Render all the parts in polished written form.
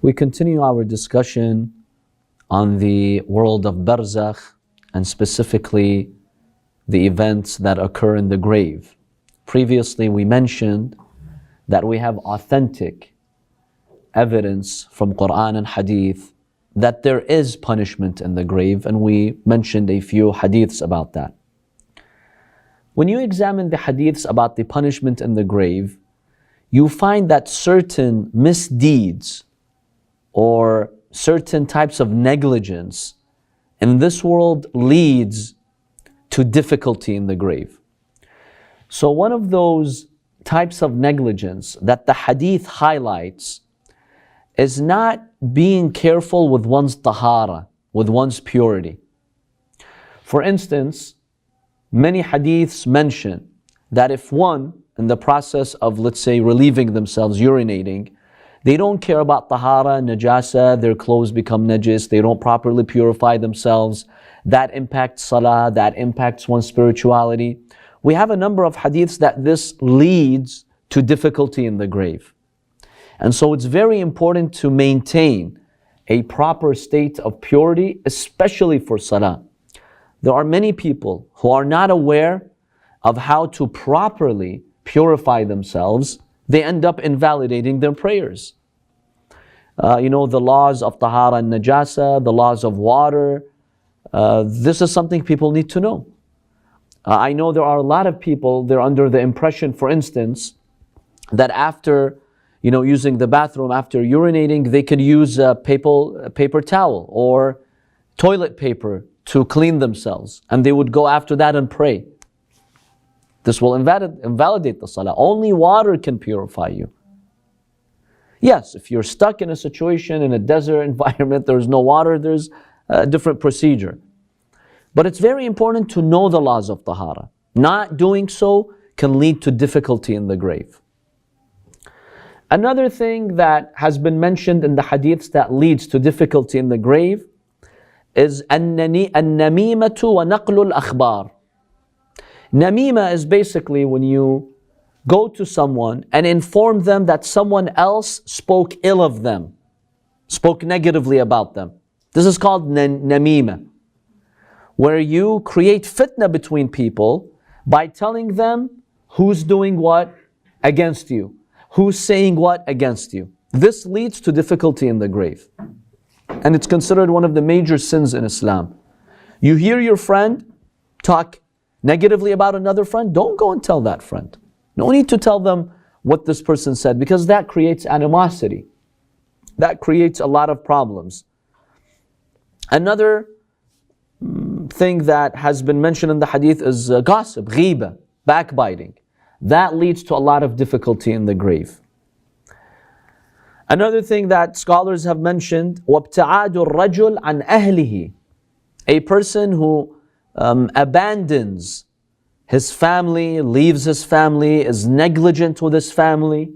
We continue our discussion on the world of Barzakh and specifically the events that occur in the grave. Previously we mentioned that we have authentic evidence from Quran and Hadith that there is punishment in the grave, and we mentioned a few hadiths about that. When you examine the hadiths about the punishment in the grave, you find that certain misdeeds or certain types of negligence in this world leads to difficulty in the grave. So one of those types of negligence that the hadith highlights is not being careful with one's tahara, with one's purity. For instance, many hadiths mention that if one, in the process of, let's say, relieving themselves, urinating, they don't care about tahara, najasa, their clothes become najis, they don't properly purify themselves, that impacts salah, that impacts one's spirituality. We have a number of hadiths that this leads to difficulty in the grave. And so it's very important to maintain a proper state of purity, especially for salah. There are many people who are not aware of how to properly purify themselves. They end up invalidating their prayers. The laws of tahara and najasa, the laws of water, this is something people need to know. I know there are a lot of people, they're under the impression, for instance, that after using the bathroom, after urinating, they could use a paper towel or toilet paper to clean themselves, and they would go after that and pray. This will invalidate the salah. Only water can purify you. Yes, if you're stuck in a situation in a desert environment, there's no water, there's a different procedure. But it's very important to know the laws of tahara. Not doing so can lead to difficulty in the grave. Another thing that has been mentioned in the hadiths that leads to difficulty in the grave is an-namimatu wa naqlul akhbar. Namima is basically when you go to someone and inform them that someone else spoke ill of them, spoke negatively about them. This is called namima, where you create fitna between people by telling them who's doing what against you, who's saying what against you. This leads to difficulty in the grave. And it's considered one of the major sins in Islam. You hear your friend talk negatively about another friend, don't go and tell that friend. No need to tell them what this person said, because that creates animosity. That creates a lot of problems. Another thing that has been mentioned in the hadith is gossip, ghiba, backbiting. That leads to a lot of difficulty in the grave. Another thing that scholars have mentioned, وَابْتِعَادُ الرَّجُلْ عَنْ أَهْلِهِ. A person who abandons his family, leaves his family, is negligent with his family,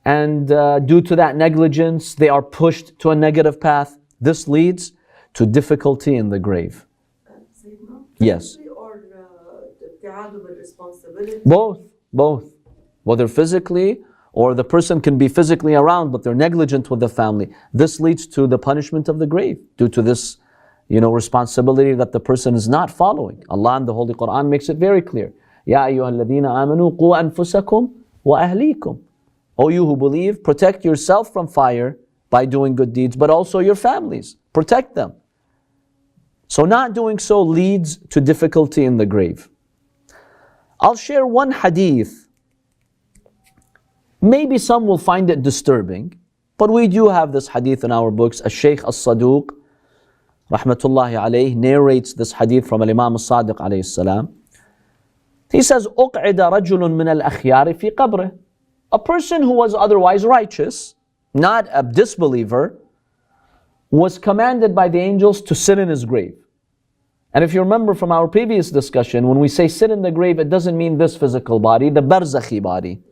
and due to that negligence, they are pushed to a negative path. This leads to difficulty in the grave. Yes. Or the responsibility? Both. Whether physically, or the person can be physically around, but they're negligent with the family. This leads to the punishment of the grave due to this responsibility that the person is not following. Allah in the Holy Quran makes it very clear. Ya ayyuhalladhina amanu qu anfusakum wa ahlikum. O you who believe, protect yourself from fire by doing good deeds, but also your families. Protect them. So not doing so leads to difficulty in the grave. I'll share one hadith. Maybe some will find it disturbing, but we do have this hadith in our books. Al-Shaykh As-Saduq rahmatullahi alayh narrates this hadith from Imam As-Sadiq alayhi salam. He says, أُقْعِدَ رَجُلٌ مِنَ الْأَخْيَارِ فِي قَبْرِهِ. A person who was otherwise righteous, not a disbeliever, was commanded by the angels to sit in his grave. And if you remember from our previous discussion, when we say sit in the grave, it doesn't mean this physical body, the barzakhi body.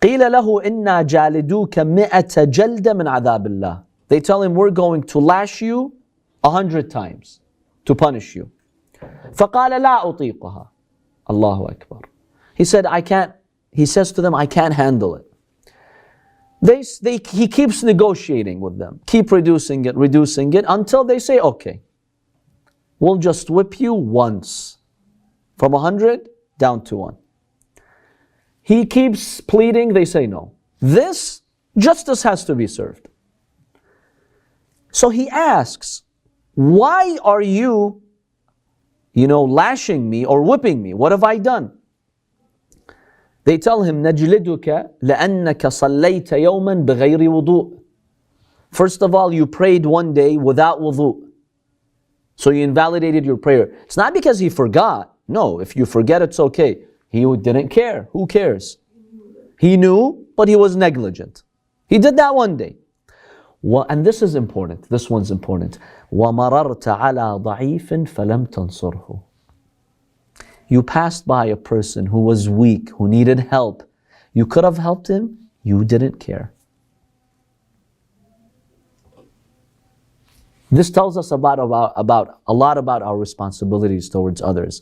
قِيلَ لَهُ إِنَّا جَالِدُوكَ مِئَةَ جَلْدَ مِنْ عَذَابِ اللَّهِ. They tell him, we're going to lash you 100 times to punish you. فَقَالَ لَا أُطِيقُهَا. Allahu Akbar. He said, I can't. He says to them, I can't handle it. He keeps negotiating with them, keep reducing it until they say, okay, we'll just whip you once, from 100 down to 1. He keeps pleading, they say no. This, justice has to be served. So he asks, why are you, lashing me or whipping me? What have I done? They tell him, نَجْلِدُكَ لَأَنَّكَ صَلَّيْتَ يَوْمًا بِغَيْرِ وُضُوءٍ. First of all, you prayed one day without wudu. So you invalidated your prayer. It's not because he forgot. No, if you forget, it's okay. He didn't care. Who cares? He knew, but he was negligent. He did that one day. And this is important. This one's important. وَمَرَرْتَ عَلَى ضَعِيفٍ فَلَمْ تَنْصُرْهُ. You passed by a person who was weak, who needed help. You could have helped him. You didn't care. This tells us about a lot about our responsibilities towards others.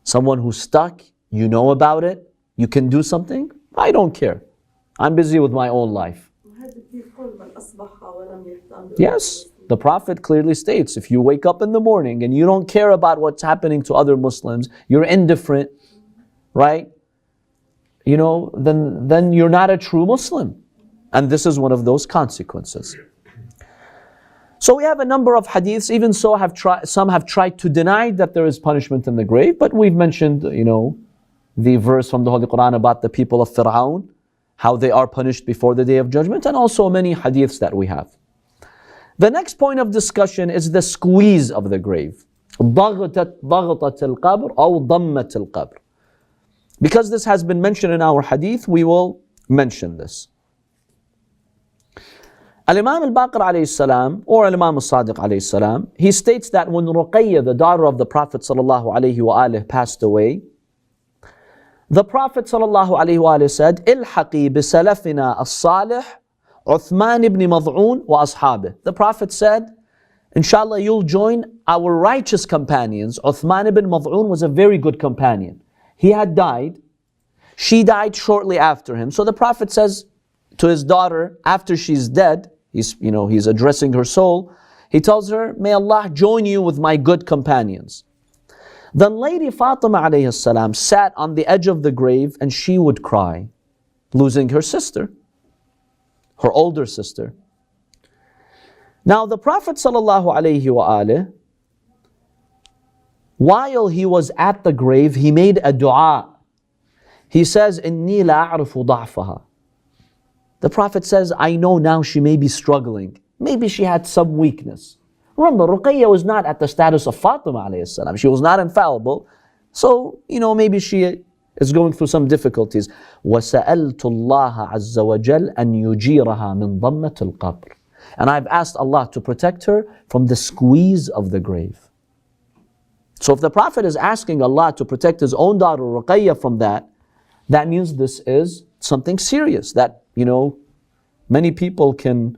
Someone who's stuck, you know about it, you can do something. I don't care. I'm busy with my own life. Yes, the Prophet clearly states, if you wake up in the morning and you don't care about what's happening to other Muslims, you're indifferent, right? Then you're not a true Muslim. And this is one of those consequences. So we have a number of hadiths, even so some have tried to deny that there is punishment in the grave, but we've mentioned, the verse from the Holy Quran about the people of Fir'aun, how they are punished before the Day of Judgment, and also many hadiths that we have. The next point of discussion is the squeeze of the grave. ضغطت القبر أو ضمت القبر. Because this has been mentioned in our hadith, we will mention this. Al-Imam al-Baqir alayhi salam, or Al-Imam al-Sadiq alayhi salam, he states that when Ruqayya, the daughter of the Prophet sallallahu alayhi wa alihi, passed away, the Prophet sallallahu alayhi wa alihi said, إِلْحَقِي بِسَلَفِنَا الصَّالِحِ عُثْمَانِ ibn Mad'un wa ashabih. The Prophet said, inshallah, you'll join our righteous companions. Uthman ibn Mad'un was a very good companion. He had died. She died shortly after him. So the Prophet says to his daughter, after she's dead, he's addressing her soul, he tells her, may Allah join you with my good companions. Then Lady Fatima alayhi salam sat on the edge of the grave and she would cry, losing her sister, her older sister. Now the Prophet sallallahu alayhi wa alihi, while he was at the grave, he made a dua. He says, إِنِّي لَأَعْرِفُ ضَعْفَهَا. The Prophet says, I know now she may be struggling. Maybe she had some weakness. Remember, Ruqayya was not at the status of Fatima alayhi salam. She was not infallible. So, maybe she is going through some difficulties. وَسَأَلْتُ اللَّهَ عَزَّ وَجَلَّ أَنْ يُجِيرَهَا مِنْ ضَمَّةِ الْقَبْرِ. And I've asked Allah to protect her from the squeeze of the grave. So if the Prophet is asking Allah to protect his own daughter Ruqayya from that, that means this is something serious that, many people can,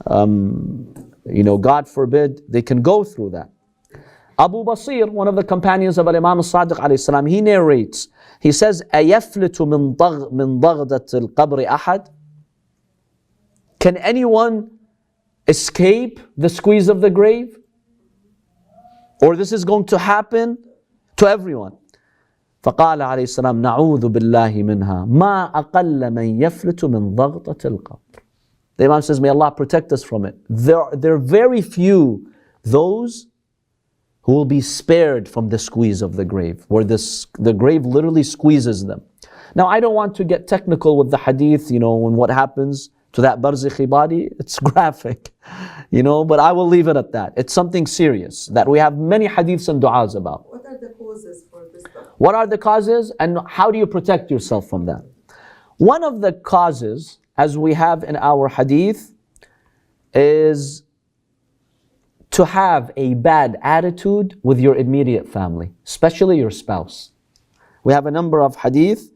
God forbid, they can go through that. Abu Basir, one of the companions of Imam al-Sadiq alayhi salam, he narrates, he says, أَيَفْلِتُ مِنْ ضَغْدَةِ الْقَبْرِ أَحَدٍ. Can anyone escape the squeeze of the grave? Or this is going to happen to everyone. فقال عليه السلام نعوذ بالله منها ما أقل من يفلت من ضغطة القبر. The Imam says, may Allah protect us from it. There are very few those who will be spared from the squeeze of the grave, where the grave literally squeezes them. Now I don't want to get technical with the hadith, when what happens to that barzakhi body, it's graphic, but I will leave it at that. It's something serious that we have many hadiths and du'as about. What are the causes for this? What are the causes and how do you protect yourself from that? One of the causes, as we have in our hadith, is to have a bad attitude with your immediate family, especially your spouse. We have a number of hadith.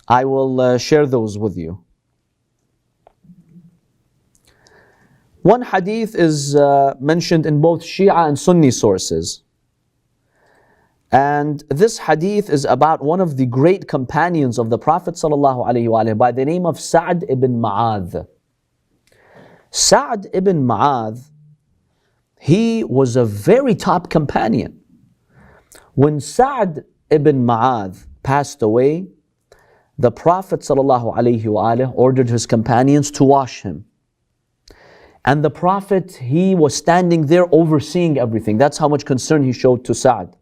I will share those with you. One hadith is mentioned in both Shia and Sunni sources. And this hadith is about one of the great companions of the Prophet ﷺ by the name of Sa'd ibn Mu'adh. Sa'd ibn Mu'adh, he was a very top companion. When Sa'd ibn Mu'adh passed away, the Prophet ﷺ ordered his companions to wash him. And the Prophet, he was standing there overseeing everything. That's how much concern he showed to Sa'd.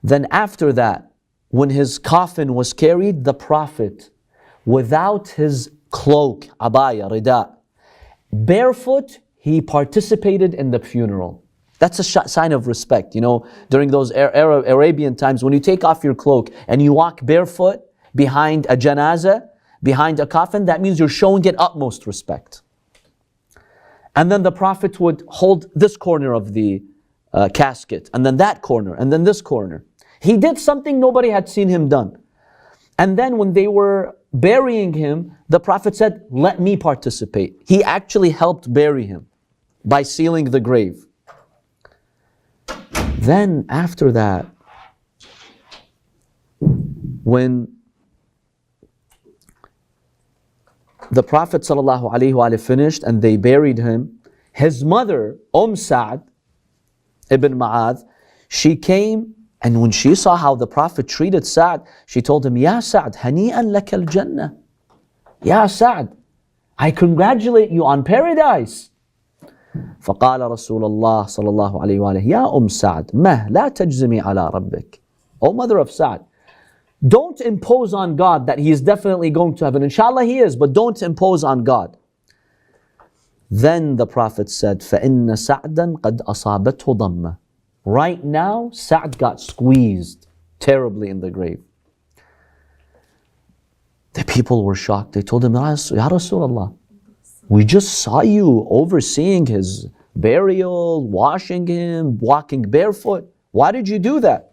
Then after that, when his coffin was carried, the Prophet, without his cloak, abaya, rida, barefoot, he participated in the funeral. That's a sign of respect. You know, during those Arabian times, when you take off your cloak and you walk barefoot behind a janazah, behind a coffin, that means you're showing it utmost respect. And then the Prophet would hold this corner of the casket, and then that corner, and then this corner. He did something nobody had seen him done. And then when they were burying him, the Prophet said, "Let me participate." He actually helped bury him by sealing the grave. Then after that, when the Prophet ﷺ finished and they buried him, his mother, Sa'd ibn Mu'adh, she came, and when she saw how the Prophet treated Sa'd, she told him, "Ya Sa'd, hani'an laka al-jannah." Ya Sa'd, I congratulate you on paradise. فقال رسول الله صلى الله عليه وآله يا سعد ما لا تجزمي على ربك. O mother of Sa'd, don't impose on God that he is definitely going to heaven. Inshallah he is, but don't impose on God. Then the Prophet said, فَإِنَّ سَعْدًا قَدْ أَصَابَتْهُ ضَمَّةٌ. Right now, Sa'd got squeezed terribly in the grave. The people were shocked. They told him, Ya Rasulullah, we just saw you overseeing his burial, washing him, walking barefoot. Why did you do that?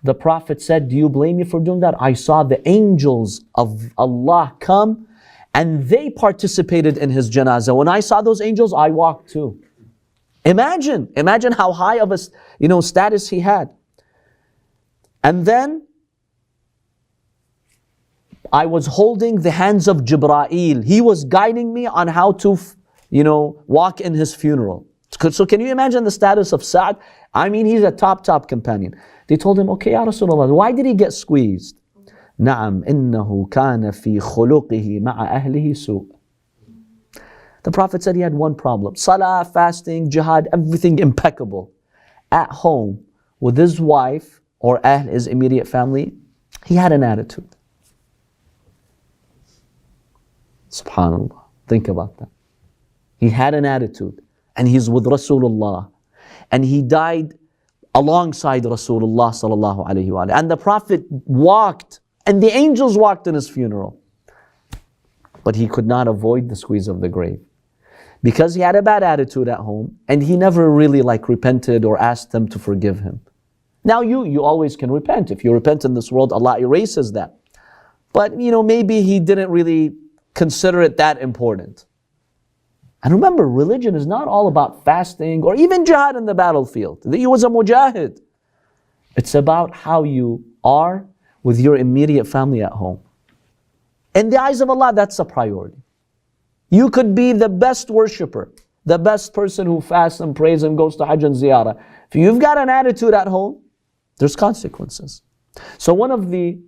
The Prophet said, do you blame me for doing that? I saw the angels of Allah come and they participated in his janazah. When I saw those angels, I walked too. Imagine how high of a status he had. And then I was holding the hands of Jibreel. He was guiding me on how to, walk in his funeral. So can you imagine the status of Sa'd? I mean, he's a top companion. They told him, okay, Ya Rasulullah, why did he get squeezed? نعم إنه كان في خلقه مع أهله سوء. The Prophet said he had one problem. Salah, fasting, jihad, everything impeccable. At home, with his wife or his immediate family, he had an attitude. SubhanAllah. Think about that. He had an attitude. And he's with Rasulullah. And he died alongside Rasulullah sallallahu alayhi wa. And the Prophet walked, and the angels walked in his funeral. But he could not avoid the squeeze of the grave. Because he had a bad attitude at home, and he never really repented or asked them to forgive him. Now you always can repent. If you repent in this world, Allah erases that. But maybe he didn't really consider it that important. And remember, religion is not all about fasting or even jihad in the battlefield. He was a mujahid. It's about how you are with your immediate family at home. In the eyes of Allah, that's a priority. You could be the best worshipper, the best person who fasts and prays and goes to Hajj and Ziyarah. If you've got an attitude at home, there's consequences. So one of the,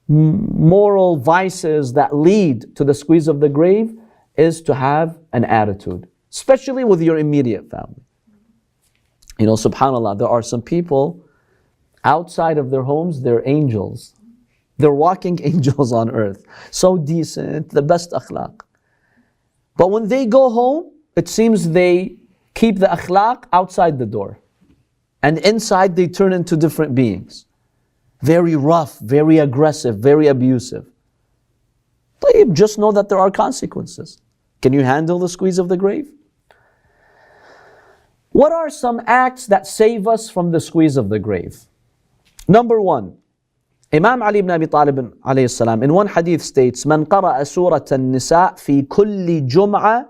moral vices that lead to the squeeze of the grave is to have an attitude, especially with your immediate family. SubhanAllah, there are some people outside of their homes, they're angels. They're walking angels on earth. So decent, the best akhlaq. But when they go home, it seems they keep the akhlaq outside the door. And inside they turn into different beings. Very rough, very aggressive, very abusive. Just know that there are consequences. Can you handle the squeeze of the grave? What are some acts that save us from the squeeze of the grave? Number one, Imam Ali ibn Abi Talib alayhi salam in one hadith states, "Man qara'a surah an-nisa fi kulli jum'a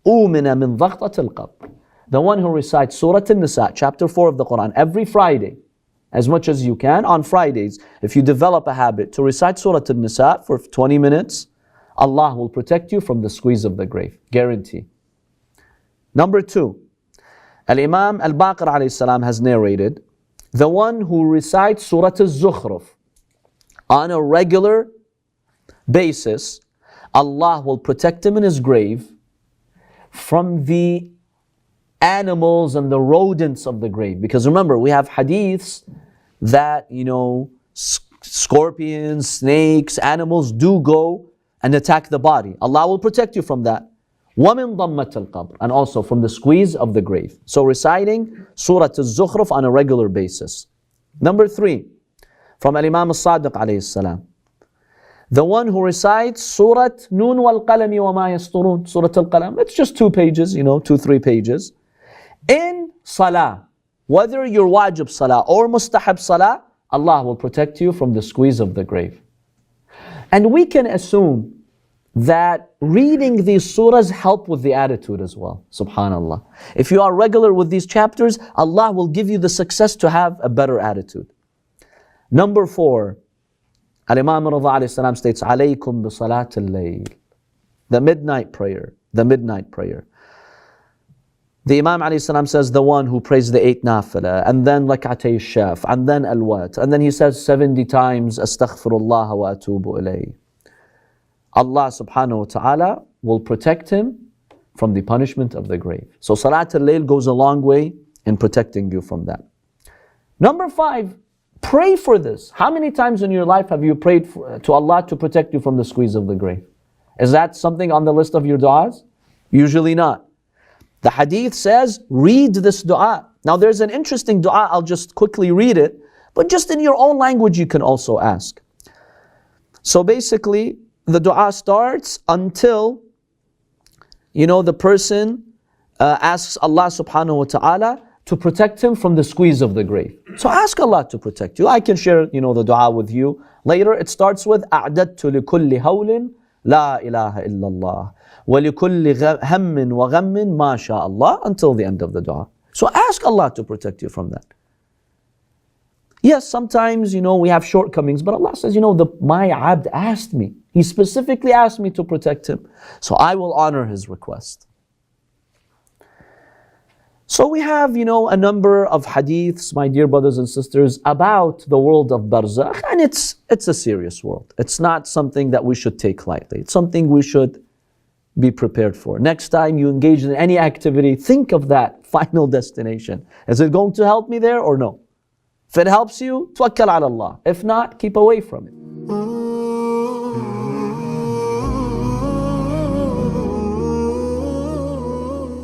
umina min dhaghtat al-qabr." The one who recites Surah An-Nisa, chapter 4 of the Quran, every Friday, as much as you can, on Fridays, if you develop a habit to recite Surah An-Nisa for 20 minutes, Allah will protect you from the squeeze of the grave. Guarantee. Number 2, Al-Imam Al-Baqir alayhi salam has narrated, the one who recites Surah Al-Zukhruf on a regular basis, Allah will protect him in his grave from the animals and the rodents of the grave. Because remember, we have hadiths that, scorpions, snakes, animals do go and attack the body. Allah will protect you from that. وَمِن ضَمَّةِ الْقَبْرِ, and also from the squeeze of the grave. So reciting Surah Al-Zukhruf on a regular basis. Number 3, from Al-Imam As-Sadiq alayhi salam, the one who recites Surah Nun wal Qalami wa ma yasturun, Surah Al-Qalam, it's just 2 pages, 2-3 pages, in Salah, whether you're wajib Salah or mustahab Salah, Allah will protect you from the squeeze of the grave. And we can assume that reading these surahs help with the attitude as well. Subhanallah. If you are regular with these chapters, Allah will give you the success to have a better attitude. Number 4, Al-Imam Rida alayhi salam states, "Alaykum bi salat al-layl," the midnight prayer. The midnight prayer. The Imam alayhi salam says, the one who prays the 8 nafila, and then rak'atay shaf, and then al-wat, and then he says 70 times, astaghfirullah wa atubu ilayh. Allah subhanahu wa ta'ala will protect him from the punishment of the grave. So Salat al-Layl goes a long way in protecting you from that. Number 5, pray for this. How many times in your life have you prayed to Allah to protect you from the squeeze of the grave? Is that something on the list of your du'as? Usually not. The hadith says, read this du'a. Now there's an interesting du'a, I'll just quickly read it, but just in your own language you can also ask. So basically, the dua starts until, the person asks Allah subhanahu wa ta'ala to protect him from the squeeze of the grave. So ask Allah to protect you. I can share, the dua with you later. It starts with, أَعْدَدْتُ لِكُلِّ هَوْلٍ لَا إِلَهَ إِلَّا اللَّهِ وَلِكُلِّ هَمٍّ وَغَمٍّ مَا شَاءَ اللَّهِ, until the end of the dua. So ask Allah to protect you from that. Yes, sometimes, we have shortcomings, but Allah says, my abd asked me. He specifically asked me to protect him. So I will honor his request. So we have, a number of hadiths, my dear brothers and sisters, about the world of barzakh, and it's a serious world. It's not something that we should take lightly. It's something we should be prepared for. Next time you engage in any activity, think of that final destination. Is it going to help me there or no? If it helps you, tawakkal ala Allah. If not, keep away from it.